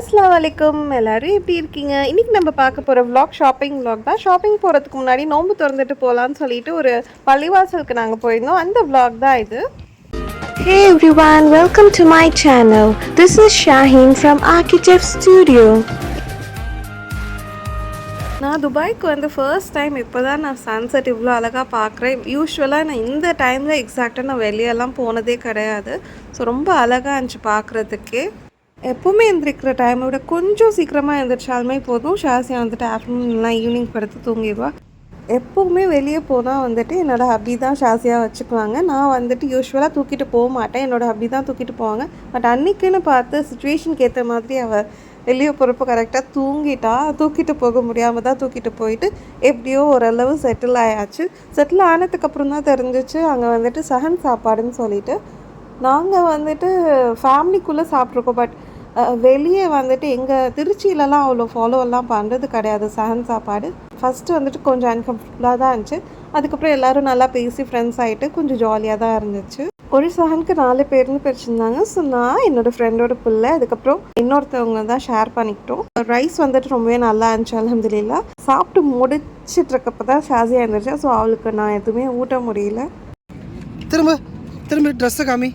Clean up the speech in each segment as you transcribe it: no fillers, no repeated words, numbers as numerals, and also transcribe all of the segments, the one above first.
அஸ்ஸலாமு அலைக்கும். எல்லாரும் எப்படி இருக்கீங்க? இன்னைக்கு நம்ம பார்க்க போகிற vlog ஷாப்பிங் vlog தான். ஷாப்பிங் போகிறதுக்கு முன்னாடி நோன்பு திறந்துட்டு போகலான்னு சொல்லிட்டு ஒரு பள்ளிவாசலுக்கு நாங்கள் போயிருந்தோம். அந்த vlog தான் இது. Hey everyone, welcome to my channel. This is Shaheen from ArchiChef Studio. நான் துபாய்க்கு வந்து ஃபர்ஸ்ட் டைம் இப்போ தான் நான் சன்செட் இவ்வளோ அழகாக பார்க்குறேன். யூஸ்வலாக நான் இந்த டைமில் எக்ஸாக்டாக நான் வெளியெல்லாம் போனதே கிடையாது. ஸோ ரொம்ப அழகாக இருந்துச்சு பார்க்குறதுக்கே. எப்போவுமே எழுந்திரிக்கிற டைமை விட கொஞ்சம் சீக்கிரமாக எழுந்திரிச்சாலுமே போதும். ஷாசியா வந்துட்டு ஆஃப்டர்நூன்லாம் ஈவினிங் படுத்து தூங்கிடுவா. எப்போவுமே வெளியே போனால் வந்துட்டு என்னோடய ஹப்பி தான் ஷாசியாக வச்சுக்குவாங்க. நான் வந்துட்டு யூஸ்வலாக தூக்கிட்டு போக மாட்டேன். என்னோடய ஹப்பி தான் தூக்கிட்டு போவாங்க. பட் அன்றைக்குன்னு பார்த்து சுச்சுவேஷனுக்கு ஏற்ற மாதிரி அவள் வெளியே போகிறப்போ கரெக்டாக தூங்கிட்டா. தூக்கிட்டு போக முடியாமல் தான் தூக்கிட்டு போயிட்டு எப்படியோ ஓரளவு செட்டில் ஆயாச்சு. செட்டில் ஆனதுக்கப்புறம் தான் தெரிஞ்சிச்சு அங்கே வந்துட்டு சஹன் சாப்பாடுன்னு சொல்லிட்டு நாங்கள் வந்துட்டு ஃபேமிலிக்குள்ளே சாப்பிட்ருக்கோம். பட் வெளியே வந்துட்டு எங்கள் திருச்சியிலலாம் அவ்வளோ ஃபாலோவெல்லாம் பண்ணுறது கிடையாது சஹன் சாப்பாடு. ஃபஸ்ட்டு வந்துட்டு கொஞ்சம் அன்கம்ஃபர்டபுளாக தான் இருந்துச்சு. அதுக்கப்புறம் எல்லோரும் நல்லா பேசி ஃப்ரெண்ட்ஸ் ஆகிட்டு கொஞ்சம் ஜாலியாக தான் இருந்துச்சு. ஒரு சஹனுக்கு 4 பேர்னு பிரிச்சிருந்தாங்க. ஸோ நான் என்னோடய ஃப்ரெண்டோட பிள்ளை அதுக்கப்புறம் இன்னொருத்தவங்க தான் ஷேர் பண்ணிக்கிட்டோம். ரைஸ் வந்துட்டு ரொம்பவே நல்லா இருந்துச்சு அல்ஹம்துலில்லாஹ். சாப்பிட்டு முடிச்சிட்டு இருக்கப்போ தான் ஷாசியா இருந்துச்சு. ஸோ அவளுக்கு நான் எதுவுமே ஊட்ட முடியல. திரும்ப ட்ரெஸ்ஸை காமி.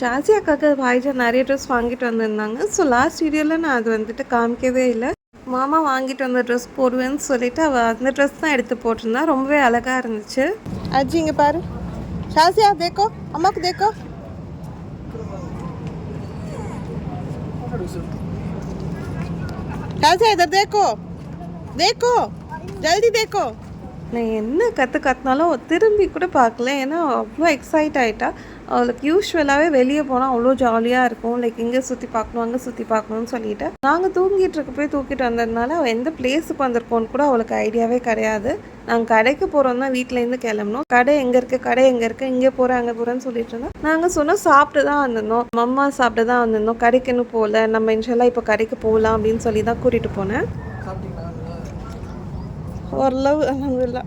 ஷாசியாக்காக வாய்ஜா நிறைய ட்ரெஸ் வாங்கிட்டு வந்திருந்தாங்க. ஸோ லாஸ்ட் வீடியோவில் நான் அது வந்துட்டு காமிக்கவே இல்லை. மாமா வாங்கிட்டு வந்த ட்ரெஸ் போடுவேன்னு சொல்லிட்டு அவள் அந்த ட்ரெஸ் தான் எடுத்து போட்டிருந்தா. ரொம்பவே அழகாக இருந்துச்சு. அஜி இங்கே பாரு. ஷாசியா தேக்கோ, அம்மாக்கு தேக்கோ. ஷாசியா இதர் தேக்கோ, தேக்கோ ஜல்தி தேக்கோ. நான் என்ன கற்றுனாலும் திரும்பி கூட பார்க்கல. ஏன்னா அவ்வளோ எக்ஸைட் ஆகிட்டா. அவளுக்கு யூஸ்வலாகவே வெளியே போனால் அவ்வளோ ஜாலியாக இருக்கும். லைக் இங்கே சுற்றி பார்க்கணும் அங்கே சுற்றி பார்க்கணும்னு சொல்லிட்டு நாங்கள் தூங்கிட்டு இருக்க போய் தூக்கிட்டு வந்ததுனால அவள் எந்த பிளேஸுக்கு வந்திருக்கோன்னு கூட அவளுக்கு ஐடியாவே கிடையாது. நாங்கள் கடைக்கு போகிறோம் தான் வீட்டிலேருந்து கிளம்பணும். கடை எங்கே இருக்குது இங்கே போகிறேன் அங்கே போகிறேன்னு சொல்லிட்டு இருந்தோம். நாங்கள் சொன்னோம் சாப்பிட்டு தான் வந்திருந்தோம், மம்மா சாப்பிட்டு தான் வந்திருந்தோம், கடைக்கு இன்னும் போகல, நம்ம இன்ஷால்லா இப்போ கடைக்கு போகலாம் அப்படின்னு சொல்லி தான் கூட்டிகிட்டு போனேன். ஓரளவு அல்ஹம்துலில்லாஹ்.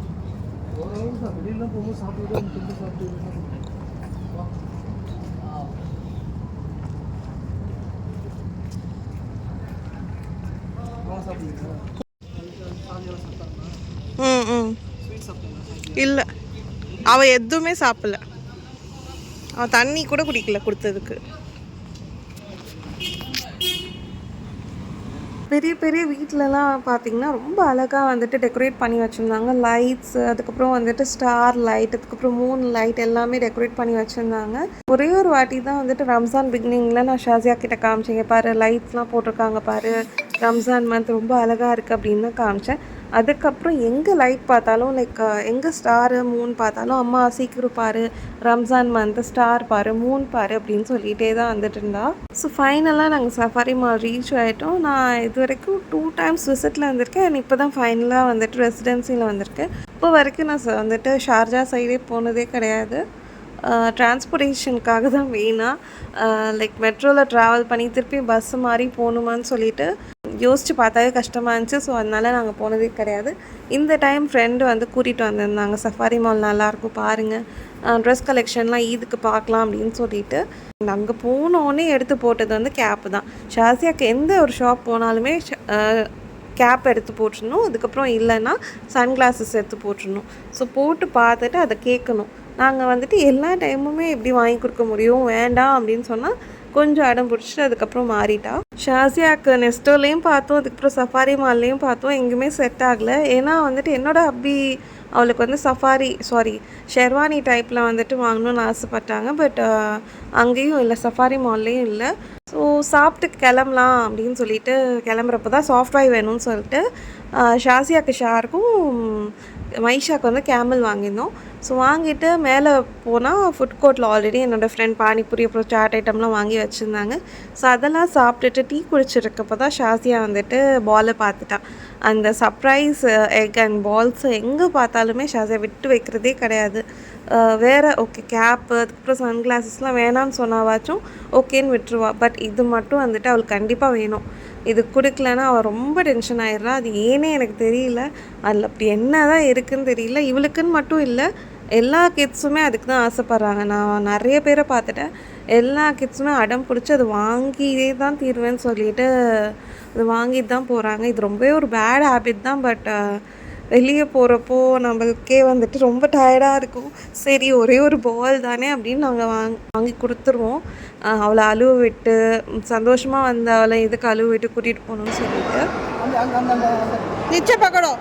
இல்லை அவள் எதுவுமே சாப்பிடல. அவள் தண்ணி கூட குடிக்கல கொடுத்ததுக்கு. பெரிய பெரிய வீட்டிலலாம் பார்த்திங்கன்னா ரொம்ப அழகாக வந்துட்டு டெக்கரேட் பண்ணி வச்சுருந்தாங்க. லைட்ஸ், அதுக்கப்புறம் வந்துட்டு ஸ்டார் லைட், அதுக்கப்புறம் மூன் லைட் எல்லாமே டெக்கரேட் பண்ணி வச்சுருந்தாங்க. ஒரே ஒரு வாட்டி தான் வந்துட்டு ரம்ஜான் பிகினிங்கில் நான் ஷாசியா கிட்ட காமிச்சேங்க, பாரு லைட்ஸ்லாம் போட்டிருக்காங்க பாரு, ரம்ஜான் மந்த் ரொம்ப அழகாக இருக்குது அப்படின்னு தான் காமிச்சேன். அதுக்கப்புறம் எங்கே லைட் பார்த்தாலும் லைக் எங்கே ஸ்டாரு மூன் பார்த்தாலும் அம்மா சீக்கிரம் பாரு, ரம்ஜான் மந்த் ஸ்டார் பாரு மூன் பாரு அப்படின்னு சொல்லிகிட்டே தான் வந்துட்டு இருந்தா. ஸோ ஃபைனலாக நாங்கள் சஃபாரி மால் ரீச் ஆகிட்டோம். நான் இது வரைக்கும் 2 times விசிட்டில் வந்திருக்கேன். அண்ட் இப்போ தான் ஃபைனலாக வந்துட்டு ரெசிடென்சியில் வந்திருக்கேன். இப்போ வரைக்கும் நான் வந்துட்டு ஷார்ஜா சைடே போனதே கிடையாது. டிரான்ஸ்போர்ட்டேஷனுக்காக தான் மெயினாக லைக் மெட்ரோவில் ட்ராவல் பண்ணி திருப்பி பஸ்ஸு மாதிரி போகணுமான்னு சொல்லிட்டு யோசித்து பார்த்தாவே கஷ்டமாக இருந்துச்சு. ஸோ அதனால் நாங்கள் போனதே கிடையாது. இந்த டைம் ஃப்ரெண்டு வந்து கூட்டிகிட்டு வந்திருந்தாங்க. சஃபாரி மால் நல்லாயிருக்கும் பாருங்கள், ட்ரெஸ் கலெக்ஷன்லாம் ஈதுக்கு பார்க்கலாம் அப்படின்னு சொல்லிட்டு. அங்கே போனோடனே எடுத்து போட்டது வந்து கேப்பு தான். ஷாசியாக்கு எந்த ஒரு ஷாப் போனாலுமே கேப் எடுத்து போட்டுருணும். அதுக்கப்புறம் இல்லைன்னா சன்கிளாஸஸ் எடுத்து போட்டுருணும். ஸோ போட்டு பார்த்துட்டு அதை கேட்கணும். நாங்கள் வந்துட்டு எல்லா டைமுமே எப்படி வாங்கி கொடுக்க முடியும், வேண்டாம் அப்படின்னு சொன்னால் கொஞ்சம் அடம் பிடிச்சிட்டு அதுக்கப்புறம் மாறிட்டா. ஷாசியாக்கு நெஸ்டோலையும் பார்த்தோம், அதுக்கப்புறம் சஃபாரி மால்லையும் பார்த்தோம், எங்கேயுமே செட் ஆகலை. ஏன்னா வந்துட்டு என்னோடய ஹப்பி அவளுக்கு வந்து ஷெர்வானி டைப்பில் வந்துட்டு வாங்கணும்னு ஆசைப்பட்டாங்க. பட் அங்கேயும் இல்லை, சஃபாரி மால்லையும் இல்லை. ஸோ சாப்பிட்டு கிளம்பலாம் அப்படின்னு சொல்லிட்டு கிளம்புறப்போ தான் சாஃப்ட் ட்ரை வேணும்னு சொல்லிட்டு ஷாசியாக்கு ஷாருக்கும் மைஷாக்கு வந்து கேமல் வாங்கியிருந்தோம். ஸோ வாங்கிட்டு மேலே போனால் ஃபுட் கோர்ட்டில் ஆல்ரெடி என்னோடய ஃப்ரெண்ட் பானிபூரி அப்புறம் சாட் ஐட்டம்லாம் வாங்கி வச்சுருந்தாங்க. ஸோ அதெல்லாம் சாப்பிட்டுட்டு டீ குடிச்சிருக்கப்போ தான் ஷாசியா வந்துட்டு பாலை பார்த்துட்டான். அந்த சர்ப்ரைஸ் எக் அண்ட் பால்ஸ் எங்கே பார்த்தாலுமே ஷாசியா விட்டு வைக்கிறதே கிடையாது. வேறு ஓகே கேப்பு அதுக்கப்புறம் சன்கிளாஸஸ்லாம் வேணான்னு சொன்னாவாச்சும் ஓகேன்னு விட்டுருவா. பட் இது மட்டும் வந்துட்டு அவளுக்கு கண்டிப்பாக வேணும். இது கொடுக்கலன்னா அவள் ரொம்ப டென்ஷன் ஆகிடுறா. அது ஏன்னே எனக்கு தெரியல. அதில் அப்படி என்ன தான் இருக்குதுன்னு தெரியல. இவளுக்குன்னு மட்டும் இல்லை, எல்லா கிட்ஸுமே அதுக்கு தான் ஆசைப்பட்றாங்க. நான் நிறைய பேரை பார்த்துட்டேன். எல்லா கிட்ஸுமே அடம் பிடிச்சி அது வாங்கியே தான் தீருவேன்னு சொல்லிட்டு அது வாங்கிட்டு தான் போகிறாங்க. இது ரொம்பவே ஒரு பேட் ஹேபிட் தான். பட் வெளியே போகிறப்போ நம்மளுக்கே வந்துட்டு ரொம்ப டயர்டாக இருக்கும். சரி ஒரே ஒரு பால் தானே அப்படின்னு நாங்கள் வாங்கி கொடுத்துருவோம். அவளை அழுவ விட்டு சந்தோஷமாக வந்து அவளை இதுக்கு அழுவ விட்டு கூட்டிகிட்டு போகணும்னு சொல்லிட்டு நிச்சய பக்கடம்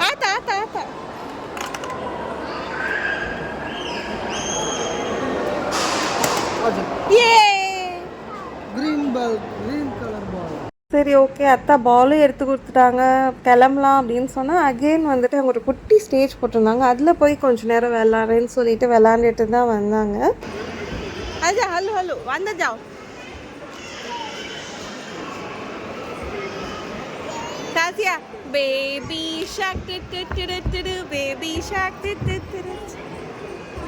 ஆத்தா ஆத்தா ஆத்தா சரி ஓகே அத்தா பாலும் எடுத்து கொடுத்துட்டாங்க, கிளம்பலாம் அப்படின்னு சொன்னால் அகெயின் வந்துட்டு அவங்க ஒரு குட்டி ஸ்டேஜ் போட்டிருந்தாங்க. அதில் போய் கொஞ்சம் நேரம் விளாட்றேன்னு சொல்லிட்டு விளாண்டுட்டு தான் வந்தாங்க. அஜா ஹலோ ஹலோ வந்த ஜாவ் சாசியா baby shock baby shock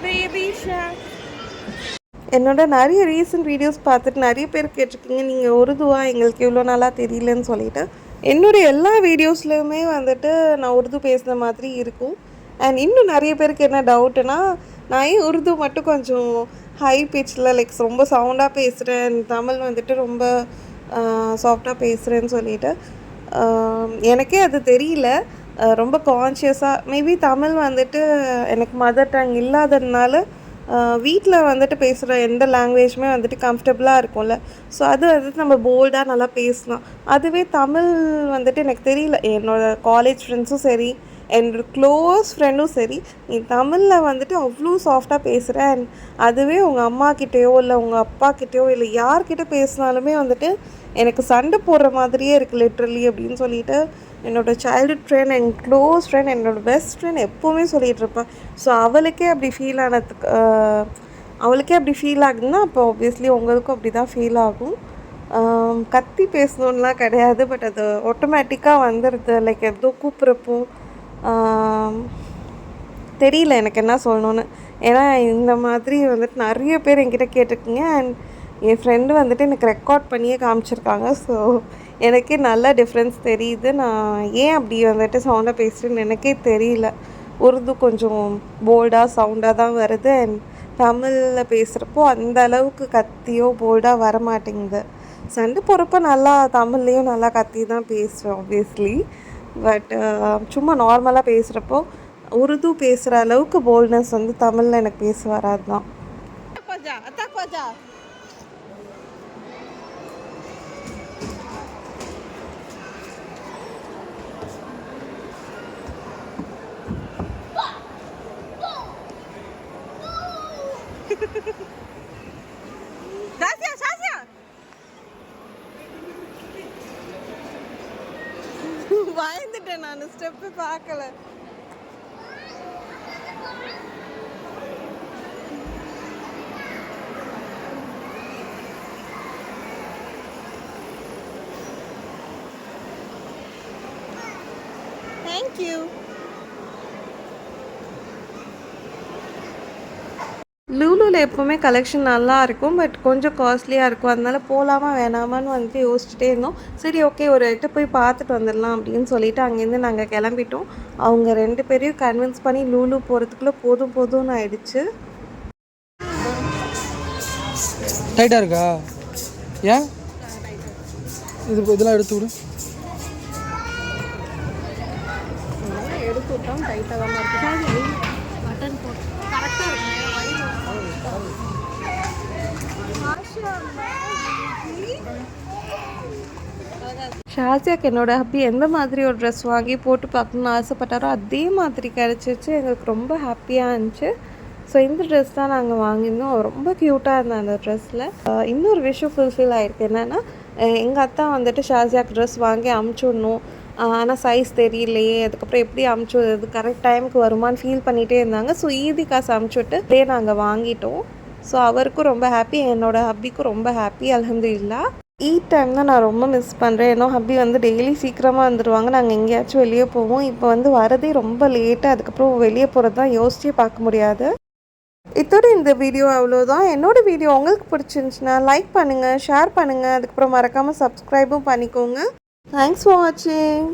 baby shock. என்னோட நிறைய ரீசன்ட் வீடியோஸ் பார்த்துட்டு நிறைய பேர் கேட்டிருக்கீங்க நீங்கள் உருதுவா எங்களுக்கு இவ்வளோ நாளாக தெரியலன்னு சொல்லிட்டு. என்னுடைய எல்லா வீடியோஸ்லையுமே வந்துட்டு நான் உருது பேசுன மாதிரி இருக்கும். அண்ட் இன்னும் நிறைய பேருக்கு என்ன டவுட்டுனா நான் ஏன் உருது மட்டும் கொஞ்சம் ஹை பிச்சில் லைக் ரொம்ப சவுண்டாக பேசுகிறேன், தமிழ் வந்துட்டு ரொம்ப சாஃப்டாக பேசுகிறேன்னு சொல்லிட்டு. எனக்கே அது தெரியல. ரொம்ப கான்ஷியஸாக மேபி தமிழ் வந்துட்டு எனக்கு மதர் டங் இல்லாததுனால வீட்டில் வந்துட்டு பேசுகிற எந்த லாங்குவேஜுமே வந்துட்டு கம்ஃபர்டபுளாக இருக்கும்ல. ஸோ அது வந்துட்டு நம்ம போல்டாக நல்லா பேசலாம். அதுவே தமிழ் வந்துட்டு எனக்கு தெரியல. என்னோடய காலேஜ் ஃப்ரெண்ட்ஸும் சரி, என்னோட க்ளோஸ் ஃப்ரெண்டும் சரி, நீ தமிழில் வந்துட்டு அவ்வளோ சாஃப்டாக பேசுகிற. அண்ட் அதுவே உங்கள் அம்மாக்கிட்டேயோ இல்லை உங்கள் அப்பாக்கிட்டேயோ இல்லை யார்கிட்ட பேசினாலுமே வந்துட்டு எனக்கு சண்டை போடுற மாதிரியே இருக்குது லிட்ரலி அப்படின்னு சொல்லிட்டு என்னோடய சைல்ட்ஹுட் ஃப்ரெண்ட், என் க்ளோஸ் ஃப்ரெண்ட், என்னோடய பெஸ்ட் ஃப்ரெண்ட் எப்போவுமே சொல்லிகிட்ருப்பேன். ஸோ அவளுக்கே அப்படி ஃபீல் ஆகுதுன்னா அப்போ ஆப்வியஸ்லி உங்களுக்கும் அப்படி தான் ஃபீல் ஆகும். கத்தி பேசணுன்னெலாம் கிடையாது, பட் அது ஆட்டோமேட்டிக்காக வந்துடுது. லைக் ஏதோ கூப்பிட்றப்போ தெரியல எனக்கு என்ன சொல்லணுன்னு. ஏன்னா இந்த மாதிரி வந்துட்டு நிறைய பேர் என்கிட்ட கேட்டிருக்கீங்க. அண்ட் என் ஃப்ரெண்டு வந்துட்டு எனக்கு ரெக்கார்ட் பண்ணியே காமிச்சிருக்காங்க. ஸோ எனக்கே நல்ல டிஃப்ரென்ஸ் தெரியுது. நான் ஏன் அப்படி வந்துட்டு சவுண்டாக பேசுகிறேன்னு எனக்கே தெரியல. உருது கொஞ்சம் போல்டாக சவுண்டாக தான் வருது. அண்ட் தமிழில் பேசுகிறப்போ அந்த அளவுக்கு கத்தியோ போல்டாக வர மாட்டேங்குது. சண்டை போகிறப்போ நல்லா தமிழ்லேயும் நல்லா கத்தி தான் பேசுவேன் ஆப்வியஸ்லி. பட் சும்மா நார்மலாக பேசுகிறப்போ உருது பேசுகிற அளவுக்கு போல்ட்னஸ் வந்து தமிழில் எனக்கு பேச வராது தான். பயந்துட்டேன் நான், ஸ்டெப்பு பார்க்கல. Thank you. லூலூவில் எப்போவுமே கலெக்ஷன் நல்லா இருக்கும், பட் கொஞ்சம் காஸ்ட்லியாக இருக்கும். அதனால போகலாமா வேணாமான்னு வந்துட்டு யோசிச்சுட்டே இருந்தோம். சரி ஓகே ஒரு இடத்த போய் பார்த்துட்டு வந்துடலாம் அப்படின்னு சொல்லிட்டு அங்கேருந்து நாங்கள் கிளம்பிட்டோம். அவங்க 2 பேரையும் கன்வின்ஸ் பண்ணி லூலூ போகிறதுக்குள்ளே போதும்னு ஆயிடுச்சு. டைட்டாக இருக்கா? ஏன் இதெல்லாம் எடுத்து விடு. எடுத்து விட்டோம் டைட்டாக தான் இருக்குது. பட்டன் போட்டு கரெக்டாக இருக்கு. ஷாசியாக்கு என்னோட ஹப்பி எந்த மாதிரி ஒரு ட்ரெஸ் வாங்கி போட்டு பார்க்கணுன்னு ஆசைப்பட்டாரோ அதே மாதிரி கிடச்சிச்சு. எங்களுக்கு ரொம்ப ஹாப்பியாக இருந்துச்சு. ஸோ இந்த ட்ரெஸ் தான் நாங்கள் வாங்கியிருந்தோம். ரொம்ப க்யூட்டாக இருந்தேன் அந்த ட்ரெஸ்ஸில். இன்னொரு விஷயம் ஃபுல்ஃபில் ஆகிருக்கு. என்னென்னா எங்கள் அத்தா வந்துட்டு ஷாசியாக்கு ட்ரெஸ் வாங்கி அமுச்சுடணும், ஆனால் சைஸ் தெரியலையே, அதுக்கப்புறம் எப்படி அமுச்சுடுறது, கரெக்ட் டைமுக்கு வருமானு ஃபீல் பண்ணிகிட்டே இருந்தாங்க. ஸோ ஈதி காசு அமுச்சுட்டு அதே நாங்கள் வாங்கிட்டோம். ஸோ அவருக்கும் ரொம்ப ஹாப்பி, என்னோடய ஹப்பிக்கும் ரொம்ப ஹாப்பி. அல்ஹம்துலில்லாஹ். டைம் தான் நான் ரொம்ப மிஸ் பண்ணுறேன். ஏன்னா ஹப்பி வந்து டெய்லி சீக்கிரமாக வந்துடுவாங்க, நாங்கள் எங்கேயாச்சும் வெளியே போவோம். இப்போ வந்து வரதே ரொம்ப லேட்டாக, அதுக்கப்புறம் வெளியே போகிறது தான் யோசிச்சே பார்க்க முடியாது. இதோட இந்த வீடியோ அவ்வளோதான். என்னோடய வீடியோ உங்களுக்கு பிடிச்சிருந்துச்சுன்னா லைக் பண்ணுங்கள், ஷேர் பண்ணுங்கள், அதுக்கப்புறம் மறக்காமல் சப்ஸ்கிரைபும் பண்ணிக்கோங்க. தேங்க்ஸ் ஃபார் வாட்சிங்.